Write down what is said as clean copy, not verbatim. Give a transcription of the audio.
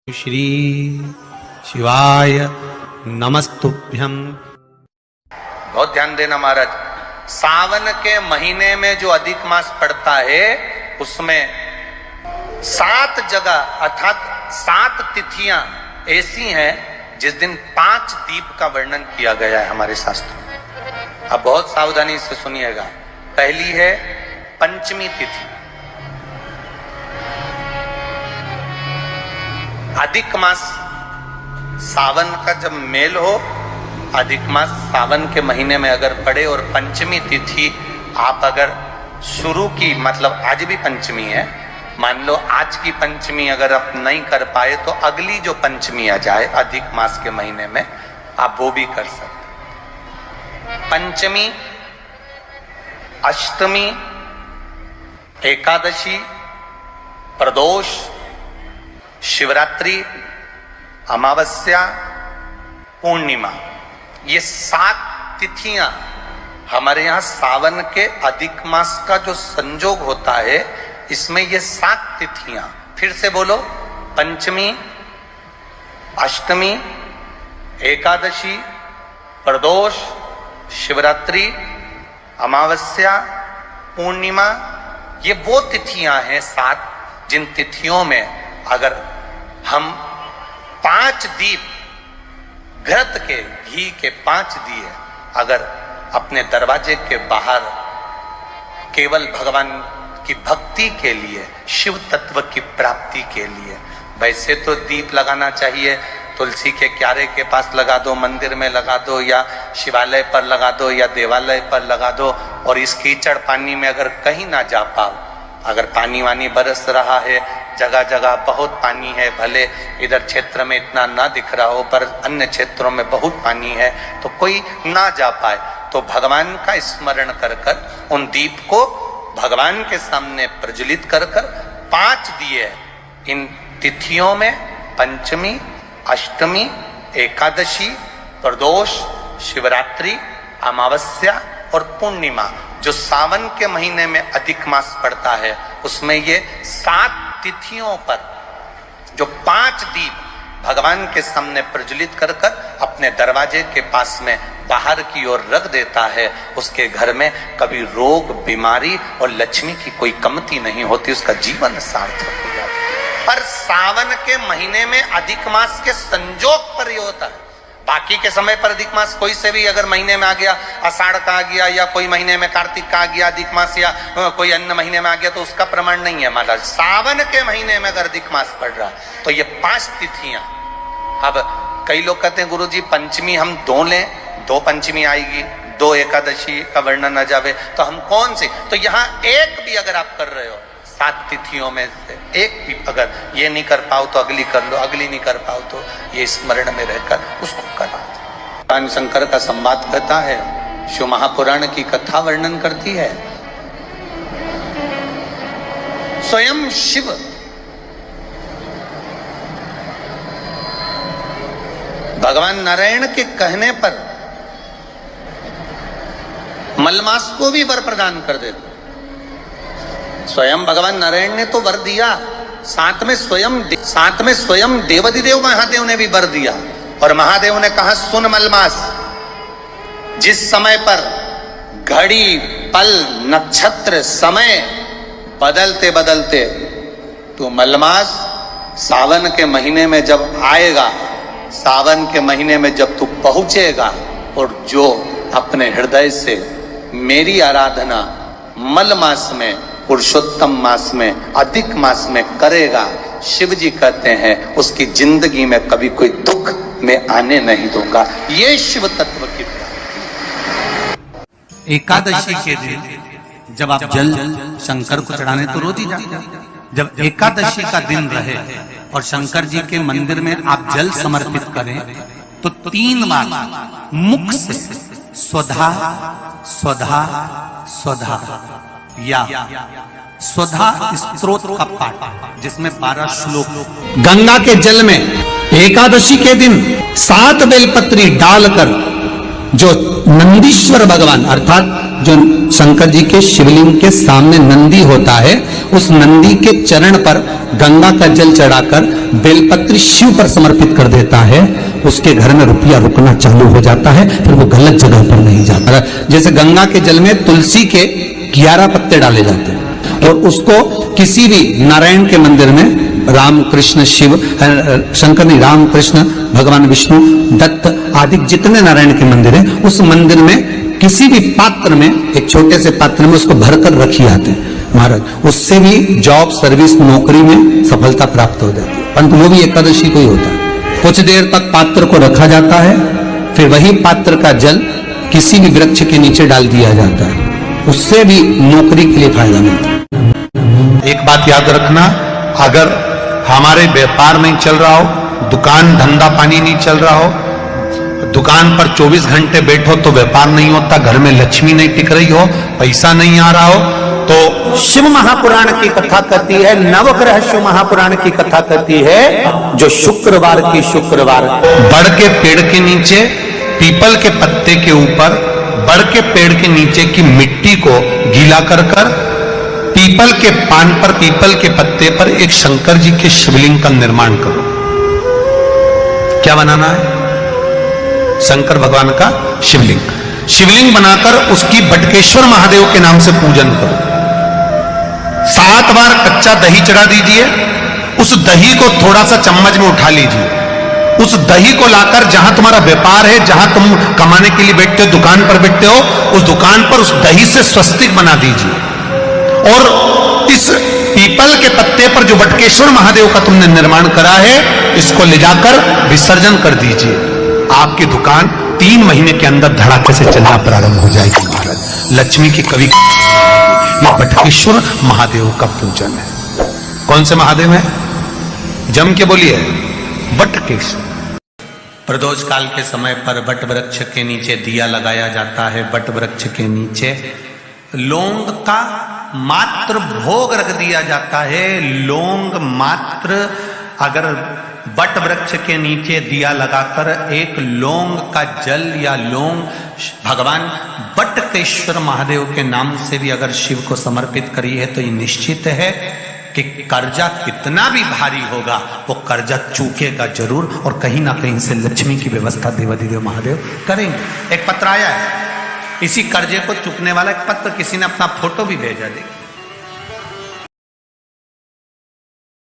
श्री शिवाय नमस्तुभ्यं। बहुत ध्यान देना महाराज, सावन के महीने में जो अधिक मास पड़ता है उसमें 7 जगह अर्थात 7 तिथियां ऐसी हैं जिस दिन 5 दीप का वर्णन किया गया है हमारे शास्त्रों में। अब बहुत सावधानी से सुनिएगा। पहली है पंचमी तिथि। अधिक मास सावन का जब मेल हो, अधिक मास सावन के महीने में अगर पड़े और पंचमी तिथि आप अगर शुरू की, मतलब आज भी पंचमी है, मान लो आज की पंचमी अगर आप नहीं कर पाए तो अगली जो पंचमी आ जाए अधिक मास के महीने में आप वो भी कर सकते। पंचमी, अष्टमी, एकादशी, प्रदोष, शिवरात्रि, अमावस्या, पूर्णिमा, ये 7 तिथियां हमारे यहाँ सावन के अधिक मास का जो संजोग होता है इसमें ये 7 तिथियां, फिर से बोलो, पंचमी, अष्टमी, एकादशी, प्रदोष, शिवरात्रि, अमावस्या, पूर्णिमा, ये वो तिथियां हैं 7 जिन तिथियों में अगर हम 5 दीप घृत के, घी के 5 दिए अगर अपने दरवाजे के बाहर केवल भगवान की भक्ति के लिए, शिव तत्व की प्राप्ति के लिए, वैसे तो दीप लगाना चाहिए, तुलसी के क्यारे के पास लगा दो, मंदिर में लगा दो, या शिवालय पर लगा दो, या देवालय पर लगा दो। और इस कीचड़ पानी में अगर कहीं ना जा पाओ, अगर पानी वानी बरस रहा है, जगह जगह बहुत पानी है, भले इधर क्षेत्र में इतना ना दिख रहा हो पर अन्य क्षेत्रों में बहुत पानी है, तो कोई ना जा पाए तो भगवान का स्मरण कर कर उन दीप को भगवान के सामने प्रज्वलित कर कर 5 दिए इन तिथियों में, पंचमी, अष्टमी, एकादशी, प्रदोष, शिवरात्रि, अमावस्या और पूर्णिमा, जो सावन के महीने में अधिक मास पड़ता है उसमें ये 7 तिथियों पर जो 5 दीप भगवान के सामने प्रज्वलित कर कर अपने दरवाजे के पास में बाहर की ओर रख देता है, उसके घर में कभी रोग, बीमारी और लक्ष्मी की कोई कमती नहीं होती, उसका जीवन सार्थक हो जाता है। पर सावन के महीने में अधिक मास के संजोग पर ये होता है। बाकी के समय पर अधिक मास कोई से भी अगर महीने में आ गया, आषाढ़ का आ गया, या कोई महीने में कार्तिक का आ गया अधिक मास, या कोई अन्य महीने में आ गया, तो उसका प्रमाण नहीं है महाराज। सावन के महीने में अगर अधिक मास पड़ रहा तो ये 5 तिथियां। अब कई लोग कहते हैं गुरुजी पंचमी हम 2 लें, 2 पंचमी आएगी, 2 एकादशी का वर्णन आ जावे, तो हम कौन सी? तो यहाँ एक भी अगर आप कर रहे हो 7 तिथियों में से एक भी अगर ये नहीं कर पाओ तो अगली कर लो, अगली नहीं कर पाओ तो ये स्मरण में रहकर उसको करा। भगवान शंकर का संवाद कहता है, शिव महापुराण की कथा वर्णन करती है। स्वयं शिव भगवान नारायण के कहने पर मलमास को भी वर प्रदान कर देते। स्वयं भगवान नारायण ने तो वर दिया, साथ में स्वयं देवाधिदेव महादेव ने भी वर दिया। और महादेव ने कहा, सुन मलमास, जिस समय पर घड़ी, पल, नक्षत्र, समय बदलते बदलते तो मलमास सावन के महीने में जब आएगा, सावन के महीने में जब तू पहुंचेगा और जो अपने हृदय से मेरी आराधना मल मास में, पुरुषोत्तम मास में, अधिक मास में करेगा, शिव जी कहते हैं उसकी जिंदगी में कभी कोई दुख में आने नहीं दूंगा। ये शिव तत्व की एकादशी के दिन जब आप जल शंकर को चढ़ाने तो रोज ही जाते हैं। जब एकादशी का दिन रहे और शंकर जी के मंदिर में आप जल समर्पित करें तो 3 बार मुख से स्वधा स्वधा स्वधा या स्वधा स्तोत्र का पाठ, जिसमें 12 श्लोक गंगा के जल में एकादशी के दिन 7 बेलपत्री डालकर जो नंदीश्वर भगवान अर्थात जो शंकर जी के शिवलिंग के सामने नंदी होता है, उस नंदी के चरण पर गंगा का जल चढ़ाकर बेलपत्री शिव पर समर्पित कर देता है, उसके घर में रुपया रुकना चालू हो जाता है, फिर वो गलत जगह पर नहीं जाता। जैसे गंगा के जल में तुलसी के 11 पत्ते डाले जाते हैं और उसको किसी भी नारायण के मंदिर में राम कृष्ण शिव शंकर नहीं, राम कृष्ण भगवान विष्णु दत्त आदि जितने नारायण के मंदिर हैं, उस मंदिर में किसी भी पात्र में, एक छोटे से पात्र में उसको भरकर रखी आते हैं महाराज, उससे भी जॉब सर्विस नौकरी में सफलता प्राप्त हो जाती है। परंतु वो भी एकादशी को ही होता है। कुछ देर तक पात्र को रखा जाता है, फिर वही पात्र का जल किसी भी वृक्ष के नीचे डाल दिया जाता है, उससे भी नौकरी के लिए फायदा मिलता है। एक बात याद रखना, अगर हमारे व्यापार नहीं चल रहा हो, दुकान धंधा पानी नहीं चल रहा हो, दुकान पर 24 घंटे बैठो तो व्यापार नहीं होता, घर में लक्ष्मी नहीं टिक रही हो, पैसा नहीं आ रहा हो, तो शिव महापुराण की कथा कहती है, नवग्रह शिव महापुराण की कथा कहती है, जो शुक्रवार की शुक्रवार बड़ के पेड़ के नीचे, पीपल के पत्ते के ऊपर, बड़ के पेड़ के नीचे की मिट्टी को गीला कर कर पीपल के पान पर, पीपल के पत्ते पर एक शंकर जी के शिवलिंग का निर्माण करो। क्या बनाना है? शंकर भगवान का शिवलिंग। शिवलिंग बनाकर उसकी बटकेश्वर महादेव के नाम से पूजन करो। 7 बार कच्चा दही चढ़ा दीजिए, उस दही को थोड़ा सा चम्मच में उठा लीजिए, उस दही को लाकर जहां तुम्हारा व्यापार है, जहां तुम कमाने के लिए बैठते हो, दुकान पर बैठते हो, उस दुकान पर उस दही से स्वस्तिक बना दीजिए और इस पीपल के पत्ते पर जो बटकेश्वर महादेव का तुमने निर्माण करा है, इसको ले जाकर विसर्जन कर दीजिए। आपकी दुकान 3 महीने के अंदर धड़ाके से चलना प्रारंभ हो जाएगी महाराज। लक्ष्मी की कवि ये बटकेश्वर महादेव का पूजन है। कौन से महादेव है? जम के बोलिए, बटकेश्वर। प्रदोष काल के समय पर बट वृक्ष के नीचे दिया लगाया जाता है। बट वृक्ष के नीचे लौंग का मात्र भोग रख दिया जाता है। लौंग मात्र, अगर बट वृक्ष के नीचे दिया लगाकर एक लौंग का जल या लौंग भगवान बटकेश्वर महादेव के नाम से भी अगर शिव को समर्पित करी है, तो ये निश्चित है कि कर्जा कितना भी भारी होगा, वो कर्जा चूकेगा जरूर और कहीं ना कहीं से लक्ष्मी की व्यवस्था देवाधिदेव महादेव करेंगे। एक पत्र आया है, इसी कर्जे को चुकने वाला एक पत्र, किसी ने अपना फोटो भी भेजा। देखिए